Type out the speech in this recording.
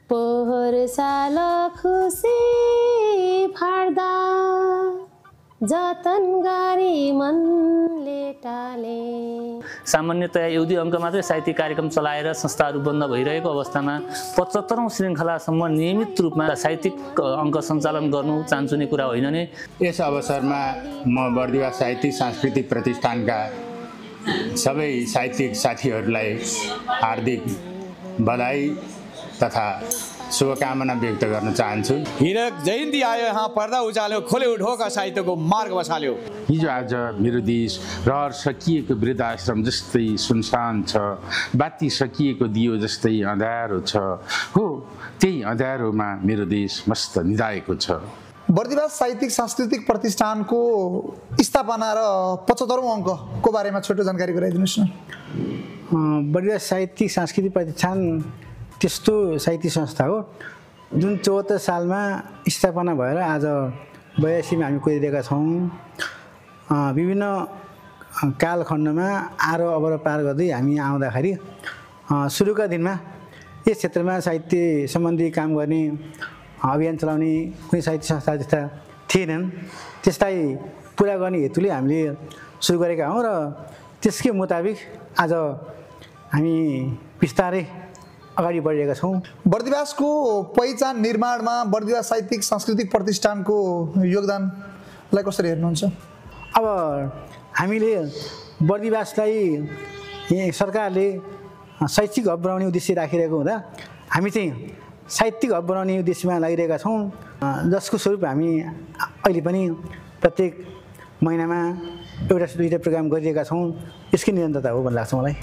पोहोर साल खुसी फाड्दा जतन गरी मनले टाले। सामान्यतया एउटी अङ्क मात्रै साहित्यिक कार्यक्रम चलाएर संस्थाहरू बन्द भइरहेको अवस्थामा 75औं श्रृङ्खलासम्म नियमित रूपमा साहित्यिक अङ्क सञ्चालन गर्नु चाहन्छु कुरा होइन नि। यस अवसरमा म बर्दिवा साहित्यिक सांस्कृतिक प्रतिष्ठानका सबै साहित्यिक साथीहरूलाई हार्दिक बधाई तथा शुभकामना व्यक्त गर्न चाहन्छु। हिरक जयन्ती आयो, यहाँ पर्दा उचाल्यो, खोल्यो ढोका साहित्यको मार्ग बसाल्यो। हिजो आज मेरो देश रहर सकिएको वृद्धाश्रम जस्तै सुनसान छ, बाती सकिएको दियो जस्तै अँध्यारो छ। हो, त्यही अँध्यारोमा मेरो देश मस्त निदाएको छ। बर्दिवा साहित्यिक सांस्कृतिक प्रतिष्ठानको स्थापना र 75औं अङ्कको बारेमा छोटो जानकारी गराइदिनुहोस् न। बर्दिवा साहित्यिक सांस्कृतिक प्रतिष्ठान त्यस्तो साहित्यिक संस्था हो जुन 74 सालमा स्थापना भएर आज 82मा हामी कुदिरहेका छौँ। विभिन्न कालखण्डमा आरो अवर पार गर्दै हामी आउँदाखेरि सुरुका दिनमा यस क्षेत्रमा साहित्य सम्बन्धी काम गर्ने अभियान चलाउने कुनै साहित्य संस्था जस्ता थिएनन्। त्यसलाई पुरा गर्ने हेतुले हामीले सुरु गरेका हौँ र त्यसकै मुताबिक आज हामी बिस्तारै अगाडि बढिरहेका छौँ। बर्दिवासको पहिचान निर्माणमा बर्दिवा साहित्यिक सांस्कृतिक प्रतिष्ठानको योगदानलाई कसरी हेर्नुहुन्छ? अब हामीले बर्दिवासलाई सरकारले शैक्षिक हब बनाउने उद्देश्य राखिरहेको हुँदा हामी चाहिँ साहित्यिक हब बनाउने उद्देश्यमा लागिरहेका छौँ, जसको स्वरूप हामी अहिले पनि प्रत्येक महिनामा एउटा दुईवटा प्रोग्राम गरिरहेका छौँ। यसकै निरन्तरता हो भन्ने लाग्छ मलाई।